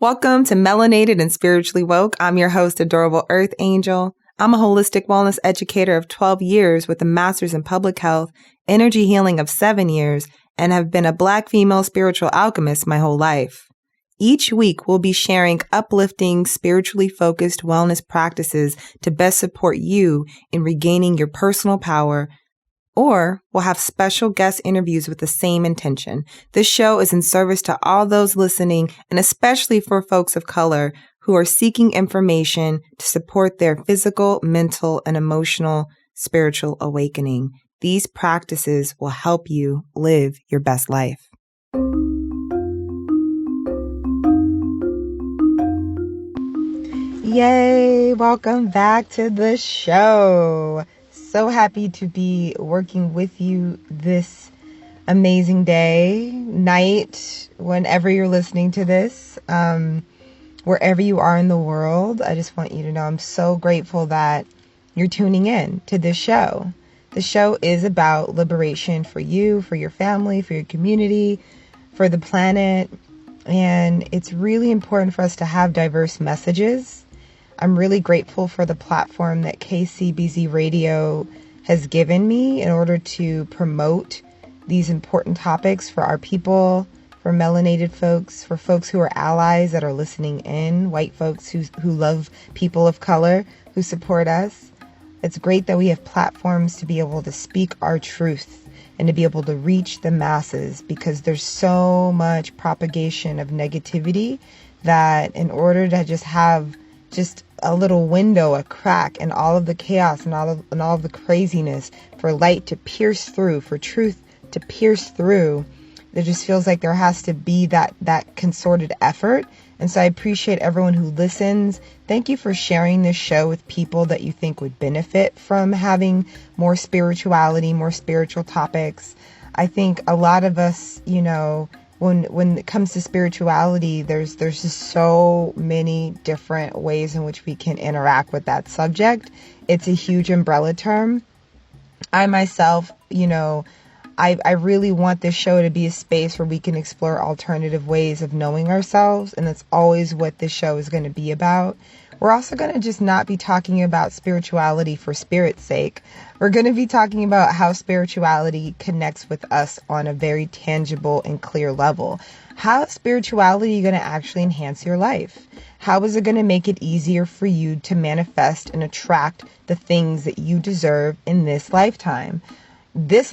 Welcome to Melanated and Spiritually Woke. I'm your host, Adorable Earth Angel. I'm a holistic wellness educator of 12 years with a master's in public health, energy healing of 7 years, and have been a Black female spiritual alchemist my whole life. Each week, we'll be sharing uplifting, spiritually focused wellness practices to best support you in regaining your personal power, or we'll have special guest interviews with the same intention. This show is in service to all those listening, and especially for folks of color who are seeking information to support their physical, mental, and emotional spiritual awakening. These practices will help you live your best life. Yay! Welcome back to the show. So happy to be working with you this amazing day, night, whenever you're listening to this, wherever you are in the world. I just want you to know I'm so grateful that you're tuning in to this show. The show is about liberation for you, for your family, for your community, for the planet. And it's really important for us to have diverse messages. I'm really grateful for the platform that KCBZ Radio has given me in order to promote these important topics for our people, for melanated folks, for folks who are allies that are listening in, white folks who love people of color, who support us. It's great that we have platforms to be able to speak our truth and to be able to reach the masses, because there's so much propagation of negativity that in order to just have just a little window, a crack in all of the chaos and all of the craziness, for light to pierce through, for truth to pierce through, it just feels like there has to be that concerted effort. And so I appreciate everyone who listens. Thank you for sharing this show with people that you think would benefit from having more spirituality, more spiritual topics. I think a lot of us, when it comes to spirituality, there's just so many different ways in which we can interact with that subject. It's a huge umbrella term. I myself, I really want this show to be a space where we can explore alternative ways of knowing ourselves. And that's always what this show is going to be about. We're also going to just not be talking about spirituality for spirit's sake. We're going to be talking about how spirituality connects with us on a very tangible and clear level. How is spirituality going to actually enhance your life? How is it going to make it easier for you to manifest and attract the things that you deserve in this lifetime? The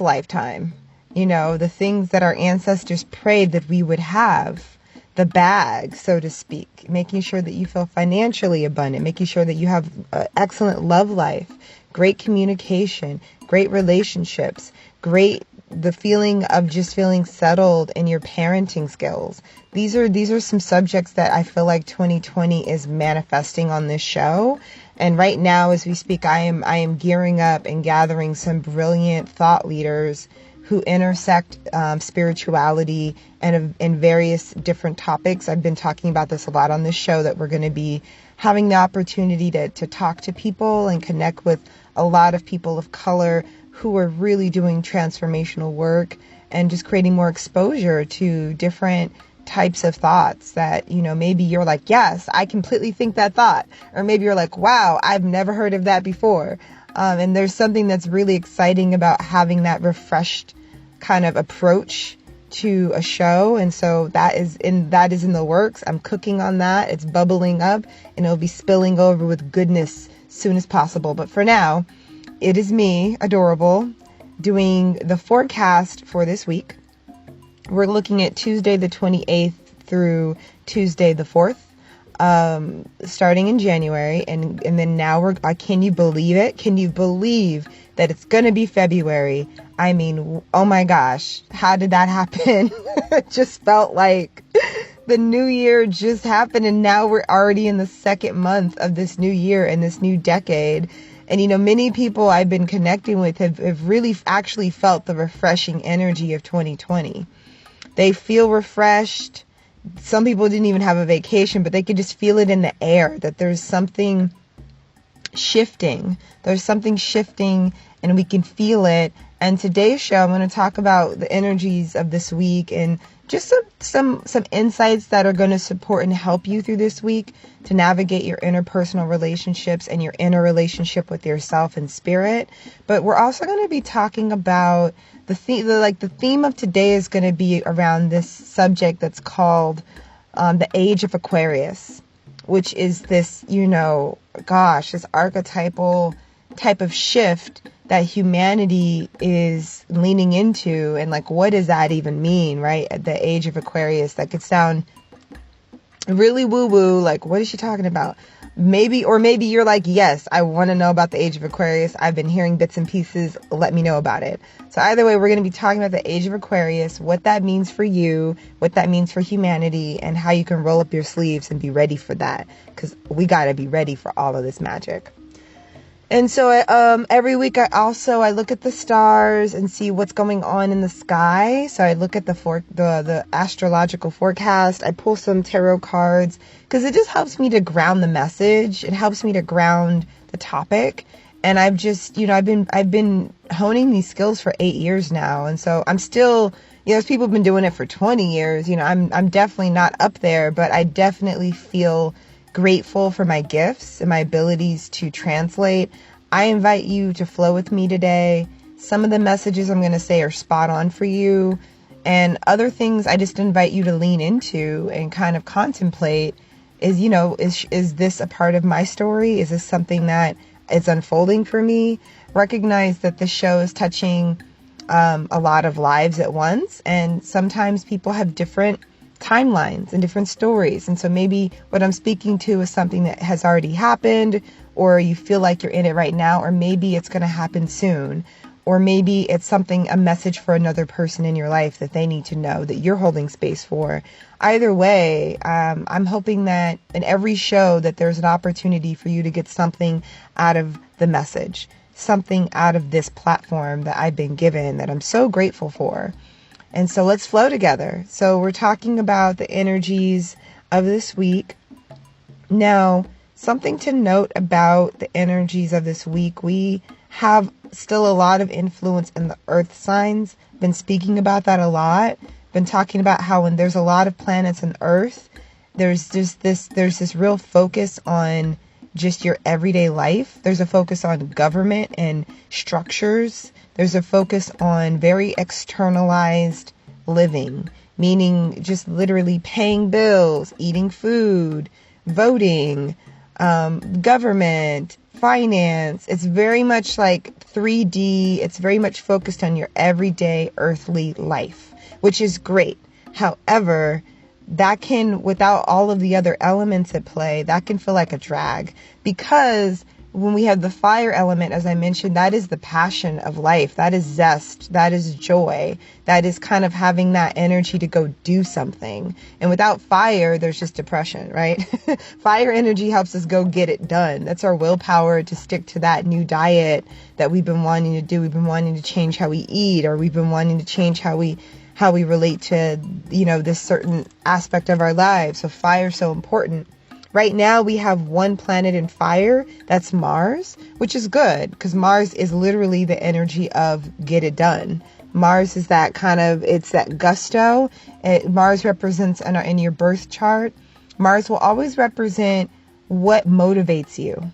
things that our ancestors prayed that we would have. The bag, so to speak, making sure that you feel financially abundant, making sure that you have an excellent love life, great communication, great relationships, the feeling of just feeling settled in your parenting skills. These are some subjects that I feel like 2020 is manifesting on this show. And right now, as we speak, I am gearing up and gathering some brilliant thought leaders who intersect spirituality and in various different topics. I've been talking about this a lot on this show, that we're going to be having the opportunity to talk to people and connect with a lot of people of color who are really doing transformational work and just creating more exposure to different types of thoughts that, maybe you're like, yes, I completely think that thought. Or maybe you're like, wow, I've never heard of that before. And there's something that's really exciting about having that refreshed kind of approach to a show. And so that is in the works. I'm cooking on that. It's bubbling up, and it'll be spilling over with goodness as soon as possible. But for now, it is me, Adorable, doing the forecast for this week. We're looking at Tuesday the 28th through Tuesday the 4th. Starting in January, and then now can you believe it? Can you believe that it's going to be February? I mean, oh my gosh, how did that happen? It just felt like the new year just happened, and now we're already in the second month of this new year and this new decade. And, many people I've been connecting with have really actually felt the refreshing energy of 2020. They feel refreshed. Some people didn't even have a vacation, but they could just feel it in the air that there's something shifting. There's something shifting, and we can feel it. And today's show, I'm going to talk about the energies of this week and just some insights that are going to support and help you through this week to navigate your interpersonal relationships and your inner relationship with yourself and spirit. But we're also going to be talking about the theme of today is going to be around this subject that's called the Age of Aquarius, which is this, this archetypal type of shift that humanity is leaning into. And like, what does that even mean, right? At the Age of Aquarius, that could sound really woo-woo. Like, what is she talking about? Maybe you're like, yes, I want to know about the Age of Aquarius. I've been hearing bits and pieces. Let me know about it. So either way, we're going to be talking about the Age of Aquarius, what that means for you, what that means for humanity, and how you can roll up your sleeves and be ready for that. Because we got to be ready for all of this magic. And so every week I look at the stars and see what's going on in the sky. So I look at the astrological forecast. I pull some tarot cards because it just helps me to ground the message. It helps me to ground the topic. And I've just, I've been honing these skills for 8 years now. And so I'm still, there's people who've been doing it for 20 years. I'm definitely not up there, but I definitely feel grateful for my gifts and my abilities to translate. I invite you to flow with me today. Some of the messages I'm going to say are spot on for you, and other things I just invite you to lean into and kind of contemplate is this a part of my story? Is this something that is unfolding for me? Recognize that the show is touching a lot of lives at once, and sometimes people have different timelines and different stories. And so maybe what I'm speaking to is something that has already happened, or you feel like you're in it right now, or maybe it's going to happen soon, or maybe it's a message for another person in your life that they need to know that you're holding space for. Either way, I'm hoping that in every show that there's an opportunity for you to get something out of the message, something out of this platform that I've been given that I'm so grateful for. And so let's flow together. So we're talking about the energies of this week. Now, something to note about the energies of this week, we have still a lot of influence in the earth signs. Been speaking about that a lot. Been talking about how when there's a lot of planets in earth, there's this real focus on just your everyday life. There's a focus on government and structures. There's a focus on very externalized living, meaning just literally paying bills, eating food, voting, government, finance. It's very much like 3D. It's very much focused on your everyday earthly life, which is great. However, that can, without all of the other elements at play, that can feel like a drag, because when we have the fire element, as I mentioned, that is the passion of life. That is zest. That is joy. That is kind of having that energy to go do something. And without fire, there's just depression, right? Fire energy helps us go get it done. That's our willpower to stick to that new diet that we've been wanting to do. We've been wanting to change how we eat, or we've been wanting to change how we relate to, this certain aspect of our lives. So fire is so important. Right now we have one planet in fire, that's Mars, which is good because Mars is literally the energy of get it done. Mars is that it's that gusto. Mars represents in your birth chart. Mars will always represent what motivates you.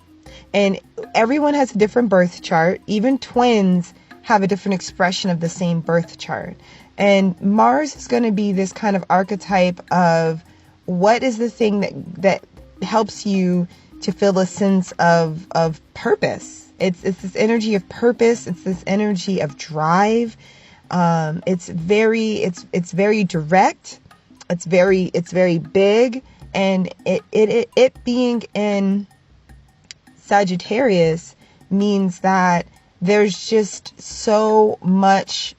And everyone has a different birth chart. Even twins have a different expression of the same birth chart. And Mars is going to be this kind of archetype of what is the thing that helps you to feel a sense of purpose. It's this energy of purpose. It's this energy of drive. It's very direct. It's very big. And it being in Sagittarius means that there's just so much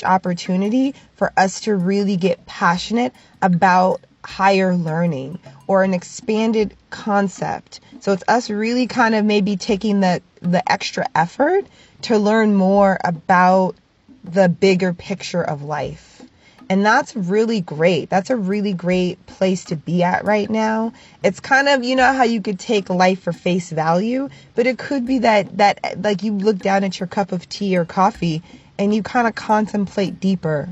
opportunity for us to really get passionate about higher learning or an expanded concept. So it's us really kind of maybe taking the extra effort to learn more about the bigger picture of life. And that's really great. That's a really great place to be at right now. It's kind of, how you could take life for face value, but it could be that like you look down at your cup of tea or coffee and you kind of contemplate deeper.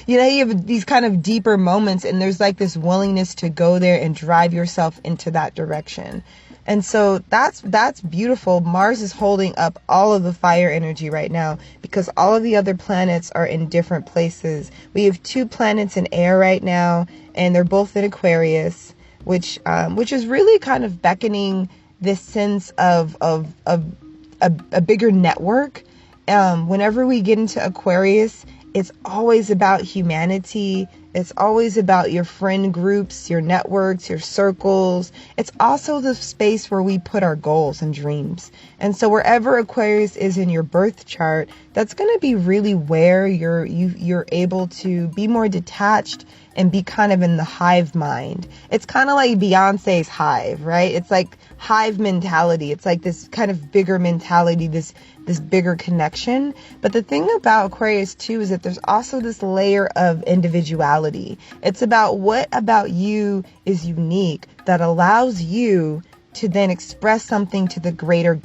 You have these kind of deeper moments, and there's like this willingness to go there and drive yourself into that direction. And so that's beautiful. Mars is holding up all of the fire energy right now because all of the other planets are in different places. We have 2 planets in air right now, and they're both in Aquarius, which is really kind of beckoning this sense of a bigger network. Whenever we get into Aquarius, it's always about humanity. It's always about your friend groups, your networks, your circles. It's also the space where we put our goals and dreams. And so wherever Aquarius is in your birth chart, that's going to be really where you're able to be more detached and be kind of in the hive mind. It's kind of like Beyonce's Hive, right? It's like hive mentality. It's like this kind of bigger mentality, this bigger connection. But the thing about Aquarius too is that there's also this layer of individuality. It's about what about you is unique that allows you to then express something for the greater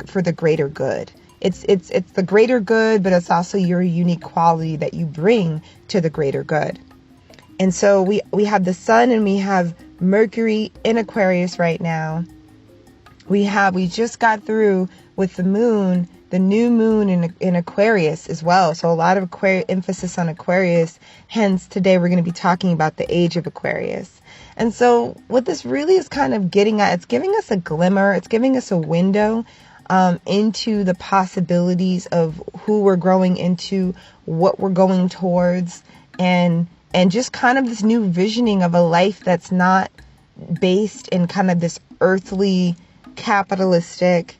good. It's the greater good, but it's also your unique quality that you bring to the greater good. And so we have the sun and we have Mercury in Aquarius right now. We just got through with the moon, the new moon in Aquarius as well. So a lot of emphasis on Aquarius. Hence, today we're going to be talking about the age of Aquarius. And so what this really is kind of getting at, it's giving us a glimmer. It's giving us a window into the possibilities of who we're growing into, what we're going towards, and just kind of this new visioning of a life that's not based in kind of this earthly, capitalistic,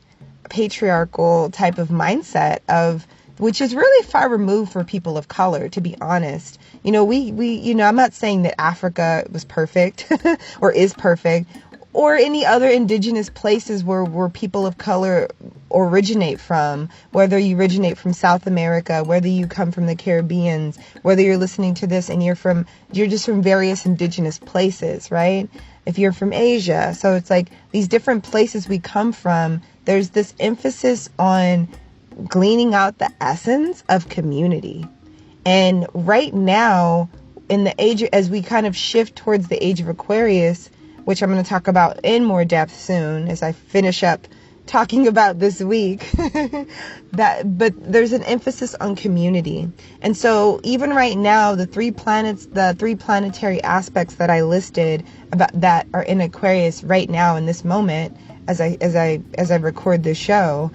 patriarchal type of mindset which is really far removed for people of color, to be honest. I'm not saying that Africa was perfect or is perfect, or any other indigenous places where people of color originate from, whether you originate from South America, whether you come from the Caribbean, whether you're listening to this and you're just from various indigenous places, right? If you're from Asia. So it's like these different places we come from, there's this emphasis on gleaning out the essence of community. And right now, in the age, as we kind of shift towards the age of Aquarius, which I'm going to talk about in more depth soon as I finish up talking about this week, but there's an emphasis on community. And so even right now, the 3 planetary aspects that I listed about that are in Aquarius right now in this moment, as I record this show,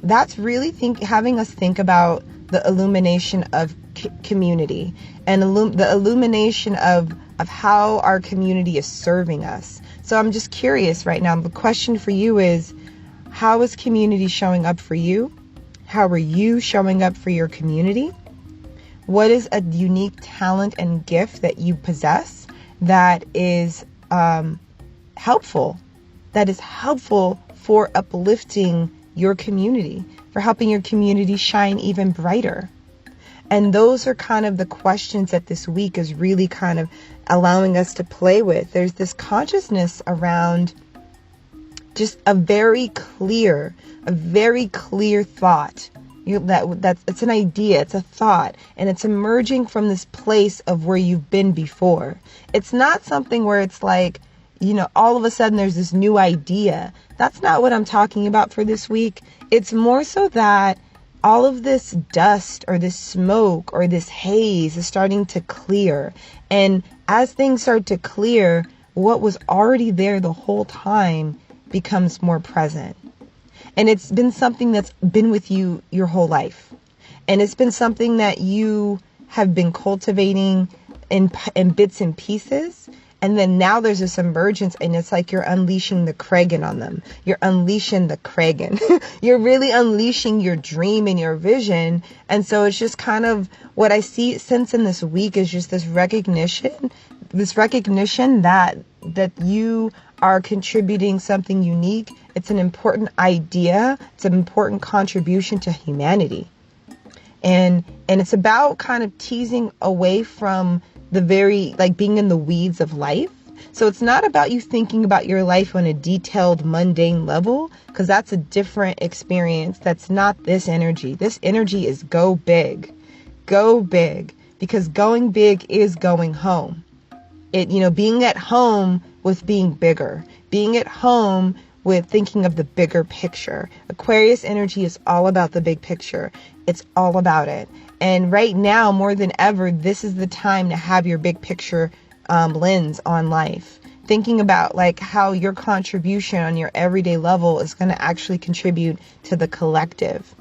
that's really having us think about the illumination of community and the illumination of how our community is serving us. So I'm just curious right now. The question for you is, how is community showing up for you? How are you showing up for your community? What is a unique talent and gift that you possess that is helpful? That is helpful for uplifting your community, for helping your community shine even brighter. And those are kind of the questions that this week is really kind of allowing us to play with. There's this consciousness around just a very clear thought. It's an idea, it's a thought, and it's emerging from this place of where you've been before. It's not something where it's like, all of a sudden there's this new idea. That's not what I'm talking about for this week. It's more so that all of this dust or this smoke or this haze is starting to clear. And as things start to clear, what was already there the whole time becomes more present. And it's been something that's been with you your whole life. And it's been something that you have been cultivating in bits and pieces. And then now there's this emergence, and it's like you're unleashing the Kragan on them. You're unleashing the Kragan. You're really unleashing your dream and your vision. And so it's just kind of what I sense in this week is just this recognition that you are contributing something unique. It's an important idea. It's an important contribution to humanity. And it's about kind of teasing away from the being in the weeds of life. So it's not about you thinking about your life on a detailed, mundane level, because that's a different experience. That's not this energy. This energy is go big. Go big, because going big is going home. Being at home with being bigger, being at home with thinking of the bigger picture. Aquarius energy is all about the big picture. It's all about it. And right now, more than ever, this is the time to have your big picture lens on life. Thinking about like how your contribution on your everyday level is going to actually contribute to the collective.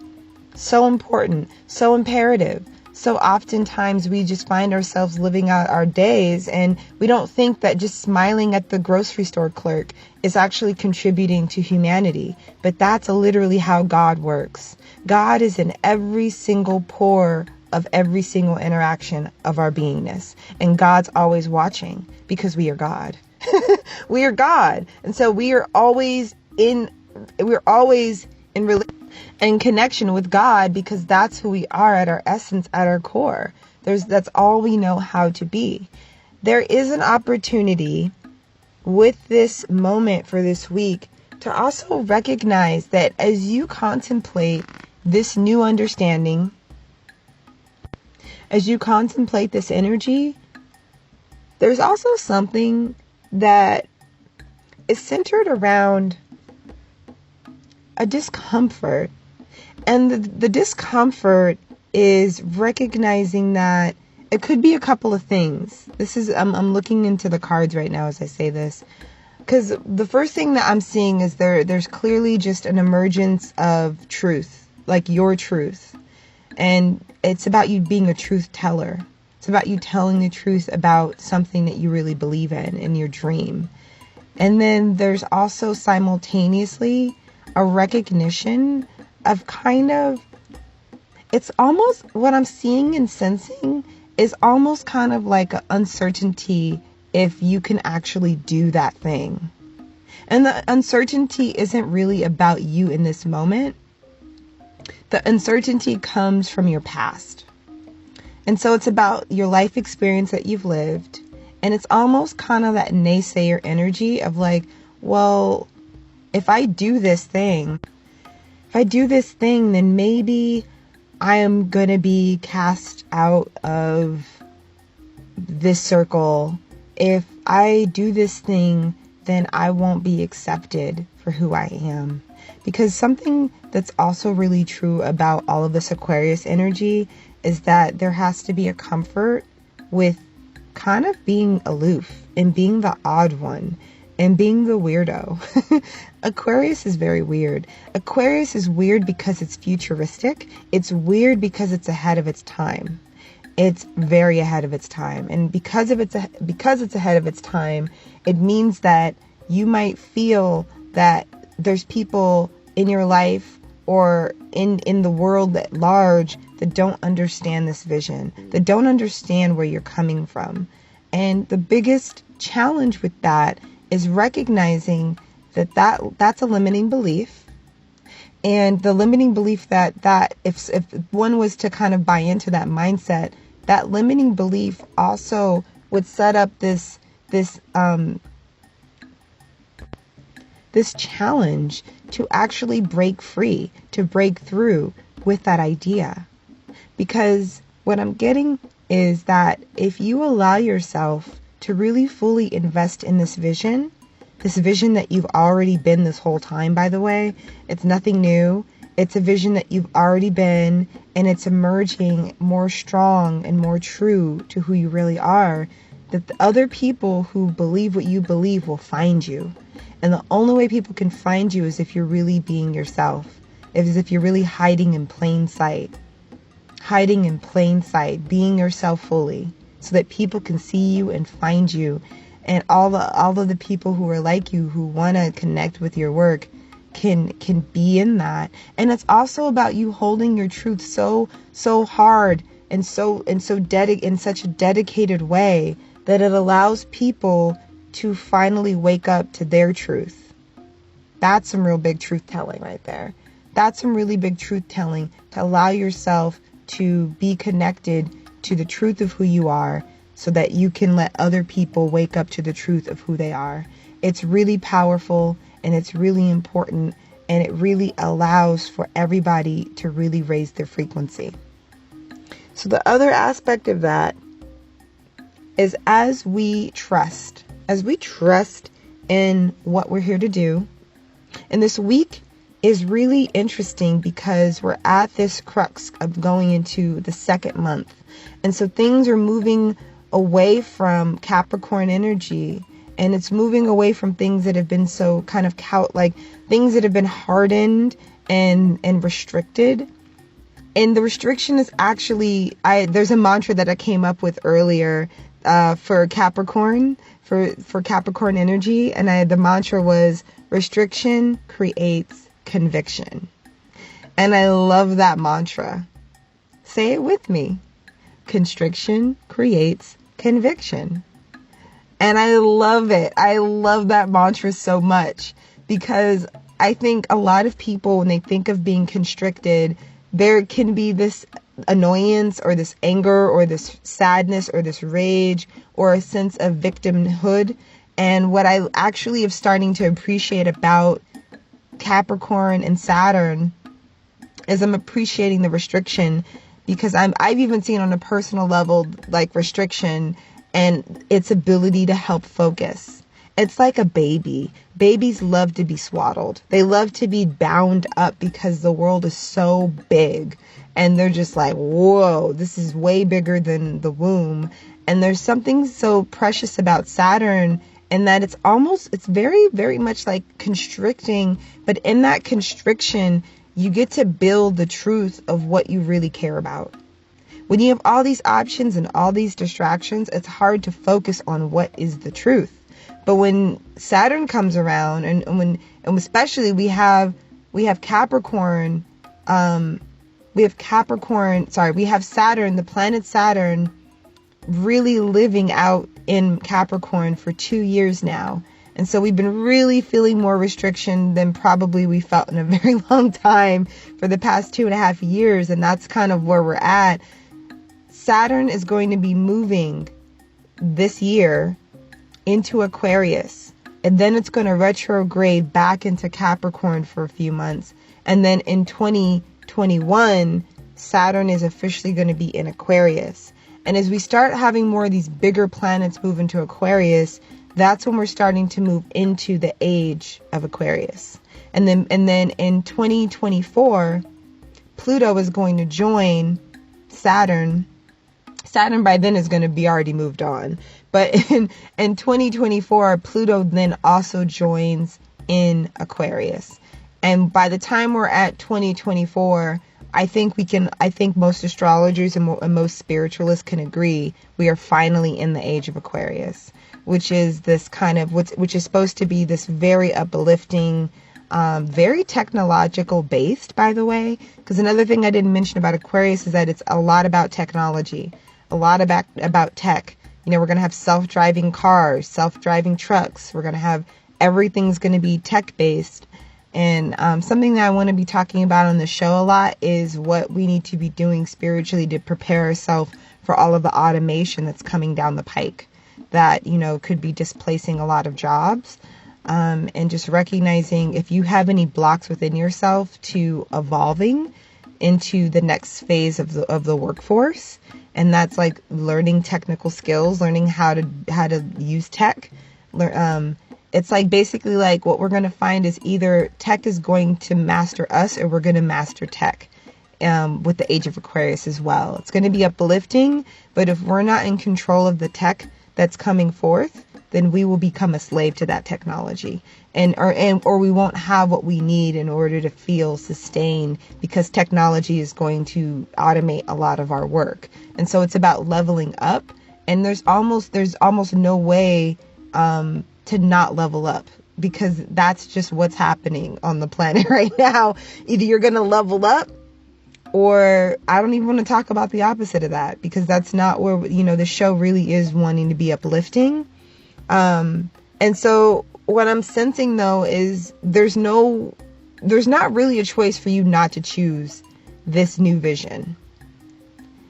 So important, so imperative. So oftentimes we just find ourselves living out our days and we don't think that just smiling at the grocery store clerk is actually contributing to humanity. But that's literally how God works. God is in every single pore of every single interaction of our beingness. And God's always watching because we are God. We are God. And so we're always in connection with God, because that's who we are at our essence, at our core. That's all we know how to be. There is an opportunity with this moment for this week to also recognize that as you contemplate this new understanding, as you contemplate this energy, there's also something that is centered around a discomfort. And the discomfort is recognizing that it could be a couple of things. I'm looking into the cards right now as I say this, because the first thing that I'm seeing is there's clearly just an emergence of truth, like your truth. And it's about you being a truth teller. It's about you telling the truth about something that you really believe in your dream. And then there's also simultaneously a recognition of it's almost what I'm seeing and sensing is almost kind of like an uncertainty if you can actually do that thing. And the uncertainty isn't really about you in this moment. The uncertainty comes from your past. And so it's about your life experience that you've lived. And it's almost kind of that naysayer energy of like, well, if I do this thing, then maybe I am going to be cast out of this circle. If I do this thing, then I won't be accepted for who I am. Because something that's also really true about all of this Aquarius energy is that there has to be a comfort with kind of being aloof and being the odd one and being the weirdo. Aquarius is very weird. Aquarius is weird because it's futuristic. It's weird because it's ahead of its time. It's very ahead of its time. And because it's ahead of its time, it means that you might feel that there's people in your life or in the world at large that don't understand this vision, that don't understand where you're coming from. And the biggest challenge with that is recognizing that's a limiting belief. And the limiting belief that if one was to kind of buy into that mindset, that limiting belief also would set up this challenge to actually break free, to break through with that idea. Because what I'm getting is that if you allow yourself to really fully invest in this vision that you've already been this whole time, by the way, it's nothing new. It's a vision that you've already been, and it's emerging more strong and more true to who you really are, that the other people who believe what you believe will find you. And the only way people can find you is if you're really being yourself, is if you're really hiding in plain sight, being yourself fully, so that people can see you and find you. And all of the people who are like you, who want to connect with your work, can be in that. And it's also about you holding your truth so hard and in such a dedicated way that it allows people to finally wake up to their truth. That's some real big truth telling right there. That's some really big truth telling, to allow yourself to be connected to the truth of who you are, so that you can let other people wake up to the truth of who they are. It's really powerful, and it's really important, and it really allows for everybody to really raise their frequency. So the other aspect of that is as we trust in what we're here to do. And this week is really interesting because we're at this crux of going into the second month. And so things are moving away from Capricorn energy, and it's moving away from things that have been so kind of like things that have been hardened and restricted. And the restriction is actually, there's a mantra that I came up with earlier for Capricorn, for Capricorn energy. And the mantra was, restriction creates conviction. And I love that mantra. Say it with me. Constriction creates conviction. And I love it. I love that mantra so much, because I think a lot of people, when they think of being constricted, there can be this annoyance or this anger or this sadness or this rage or a sense of victimhood. And what I actually am starting to appreciate about Capricorn and Saturn is I'm appreciating the restriction, because I've even seen on a personal level, like restriction and its ability to help focus. It's like a baby. Babies love to be swaddled. They love to be bound up because the world is so big. And they're just like, whoa, this is way bigger than the womb. And there's something so precious about Saturn in that it's very, very much like constricting. But in that constriction, you get to build the truth of what you really care about. When you have all these options and all these distractions, it's hard to focus on what is the truth. But when Saturn comes around, and especially we have Capricorn, we have Saturn, the planet Saturn, really living out in Capricorn for 2 years now. And so we've been really feeling more restriction than probably we felt in a very long time for the past 2.5 years. And that's kind of where we're at. Saturn is going to be moving this year into Aquarius, and then it's going to retrograde back into Capricorn for a few months. And then in 2021, Saturn is officially going to be in Aquarius. And as we start having more of these bigger planets move into Aquarius, that's when we're starting to move into the age of Aquarius. And then in 2024, Pluto is going to join Saturn. Saturn by then is going to be already moved on. But in 2024, Pluto then also joins in Aquarius. And by the time we're at 2024, I think most astrologers and most spiritualists can agree we are finally in the age of Aquarius, which is this kind of which is supposed to be this very uplifting, very technological based, by the way. Because another thing I didn't mention about Aquarius is that it's a lot about technology, a lot about tech. You know, we're going to have self-driving cars, self-driving trucks. We're going to have everything's going to be tech-based. And something that I want to be talking about on the show a lot is what we need to be doing spiritually to prepare ourselves for all of the automation that's coming down the pike that, you know, could be displacing a lot of jobs. And just recognizing if you have any blocks within yourself to evolving into the next phase of the workforce. And that's like learning technical skills, learning how to use tech. It's like basically like what we're going to find is either tech is going to master us or we're going to master tech with the Age of Aquarius as well. It's going to be uplifting, but if we're not in control of the tech that's coming forth, then we will become a slave to that technology, or we won't have what we need in order to feel sustained, because technology is going to automate a lot of our work. And so it's about leveling up, and there's almost no way to not level up, because that's just what's happening on the planet right now. Either you're going to level up, or I don't even want to talk about the opposite of that, because that's not where, you know, the show really is wanting to be uplifting. And so what I'm sensing though is there's not really a choice for you not to choose this new vision.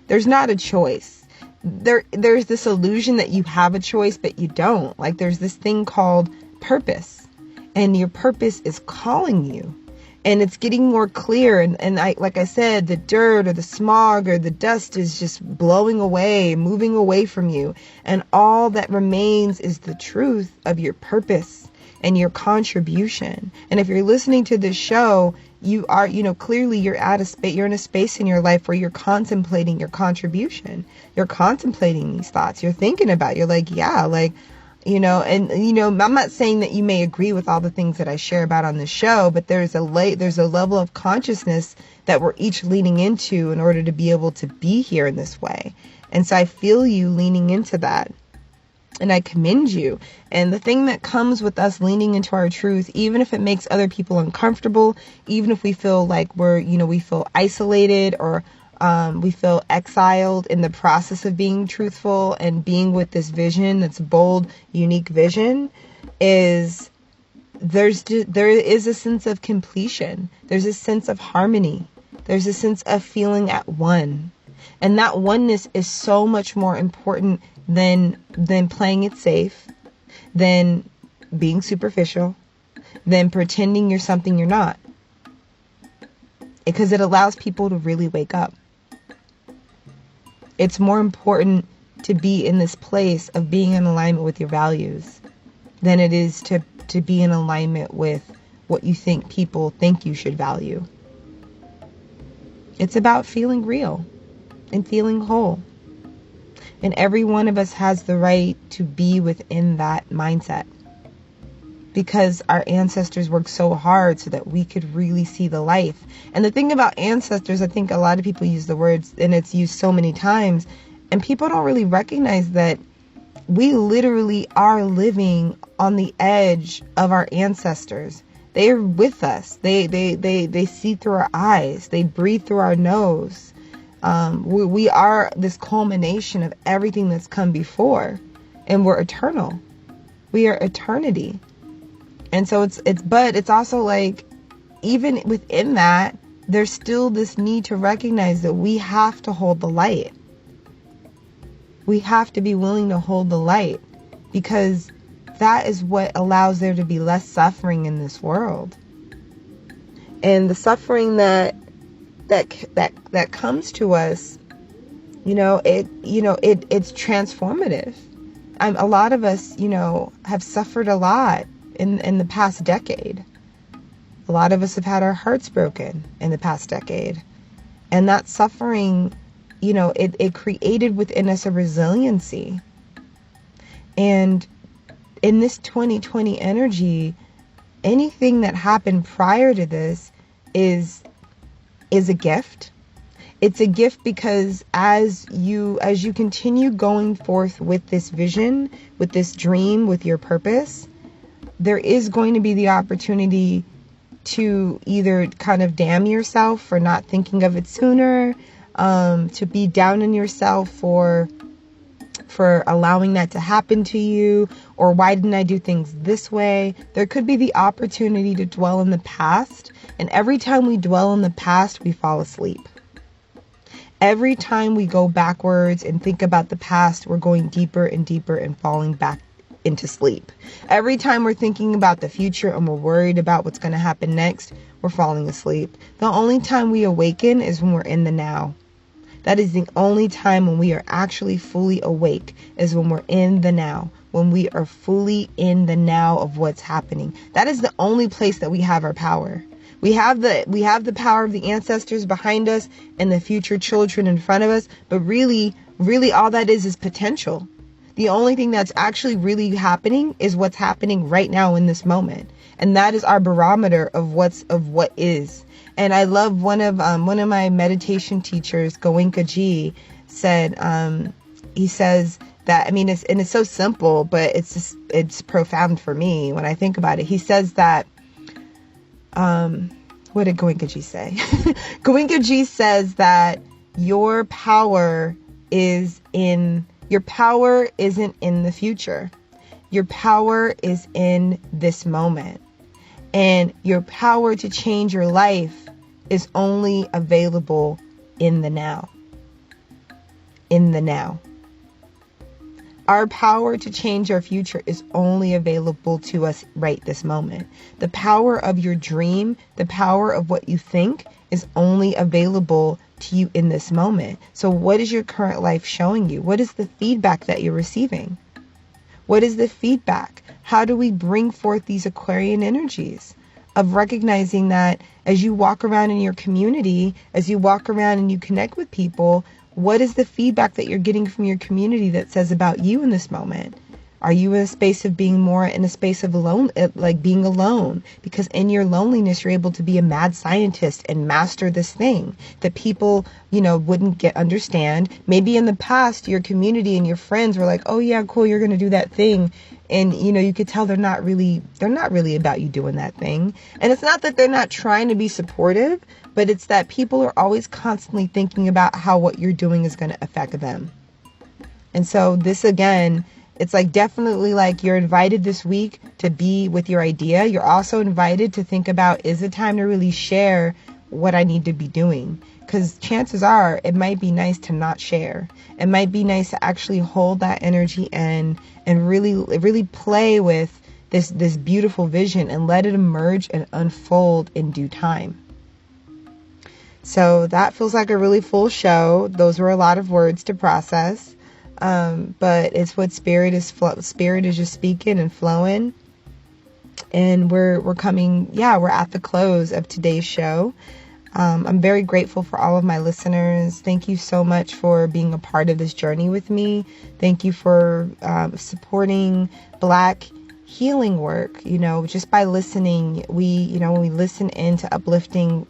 There's not a choice. There's this illusion that you have a choice, but you don't. Like there's this thing called purpose, and your purpose is calling you. And it's getting more clear. And like I said, the dirt or the smog or the dust is just blowing away, moving away from you. And all that remains is the truth of your purpose and your contribution. And if you're listening to this show, you are, clearly you're in a space in your life where you're contemplating your contribution. You're contemplating these thoughts. You're thinking about, you're like, yeah, like, I'm not saying that you may agree with all the things that I share about on the show, but there's a level of consciousness that we're each leaning into in order to be able to be here in this way. And so I feel you leaning into that. And I commend you. And the thing that comes with us leaning into our truth, even if it makes other people uncomfortable, even if we feel like we feel isolated or we feel exiled in the process of being truthful and being with this vision, that's bold, unique vision, is there is a sense of completion. There's a sense of harmony. There's a sense of feeling at one. And that oneness is so much more important than playing it safe, than being superficial, than pretending you're something you're not. Because it allows people to really wake up. It's more important to be in this place of being in alignment with your values than it is to be in alignment with what you think people think you should value. It's about feeling real and feeling whole. And every one of us has the right to be within that mindset. Because our ancestors worked so hard so that we could really see the life. And the thing about ancestors, I think a lot of people use the words, and it's used so many times, and people don't really recognize that we literally are living on the edge of our ancestors. They are with us. They see through our eyes. They breathe through our nose. We are this culmination of everything that's come before, and we're eternal. We are eternity. And so it's also like, even within that, there's still this need to recognize that we have to hold the light. We have to be willing to hold the light, because that is what allows there to be less suffering in this world. And the suffering that comes to us, it's transformative. A lot of us, have suffered a lot in the past decade. A lot of us have had our hearts broken in the past decade. And that suffering, it created within us a resiliency. And in this 2020 energy, anything that happened prior to this is a gift. It's a gift because as you continue going forth with this vision, with this dream, with your purpose, there is going to be the opportunity to either kind of damn yourself for not thinking of it sooner, to be down on yourself for allowing that to happen to you, or why didn't I do things this way? There could be the opportunity to dwell in the past, and every time we dwell in the past, we fall asleep. Every time we go backwards and think about the past, we're going deeper and deeper and falling back into sleep. Every time we're thinking about the future and we're worried about what's going to happen next, we're falling asleep. The only time we awaken is when we're in the now. That is the only time when we are actually fully awake, is when we're in the now, when we are fully in the now of what's happening. That is the only place that we have our power. We have the power of the ancestors behind us and the future children in front of us, but really all that is potential. The only thing that's actually really happening is what's happening right now in this moment. And that is our barometer of what is. And I love one of my meditation teachers, Goenka Ji, said, he says that, it's so simple, but it's profound for me when I think about it. He says that, what did Goenka Ji say? Goenka Ji says that your power isn't in the future. Your power is in this moment. And your power to change your life is only available in the now. In the now. Our power to change our future is only available to us right this moment. The power of your dream, the power of what you think is only available to you in this moment. So what is your current life showing you? What is the feedback that you're receiving? What is the feedback? How do we bring forth these Aquarian energies of recognizing that as you walk around in your community, as you walk around and you connect with people, what is the feedback that you're getting from your community that says about you in this moment? Are you in a space of being more in a space of alone, like being alone? Because in your loneliness, you're able to be a mad scientist and master this thing that people, wouldn't understand. Maybe in the past, your community and your friends were like, oh yeah, cool, you're going to do that thing. And, you could tell they're not really about you doing that thing. And it's not that they're not trying to be supportive, but it's that people are always constantly thinking about how what you're doing is going to affect them. And so this, again, it's like definitely like you're invited this week to be with your idea. You're also invited to think about, is it time to really share what I need to be doing? Because chances are it might be nice to not share. It might be nice to actually hold that energy and really play with this beautiful vision and let it emerge and unfold in due time. So that feels like a really full show. Those were a lot of words to process. But it's what spirit is just speaking and flowing. And we're at the close of today's show. I'm very grateful for all of my listeners. Thank you so much for being a part of this journey with me. Thank you for supporting Black healing work. Just by listening, when we listen into uplifting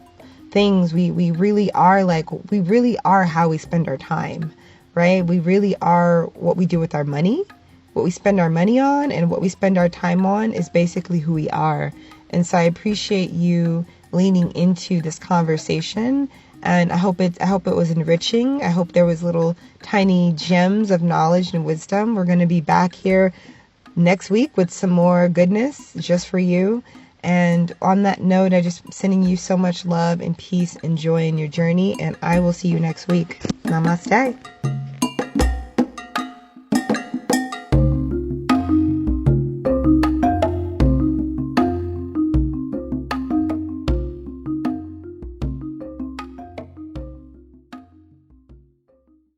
things, we really are how we spend our time, right? We really are what we do with our money. What we spend our money on and what we spend our time on is basically who we are. And so I appreciate you leaning into this conversation, and I hope it was enriching. I hope there was little tiny gems of knowledge and wisdom. We're going to be back here next week with some more goodness just for you. And on that note, I just sending you so much love and peace and joy in your journey, and I will see you next week. Namaste.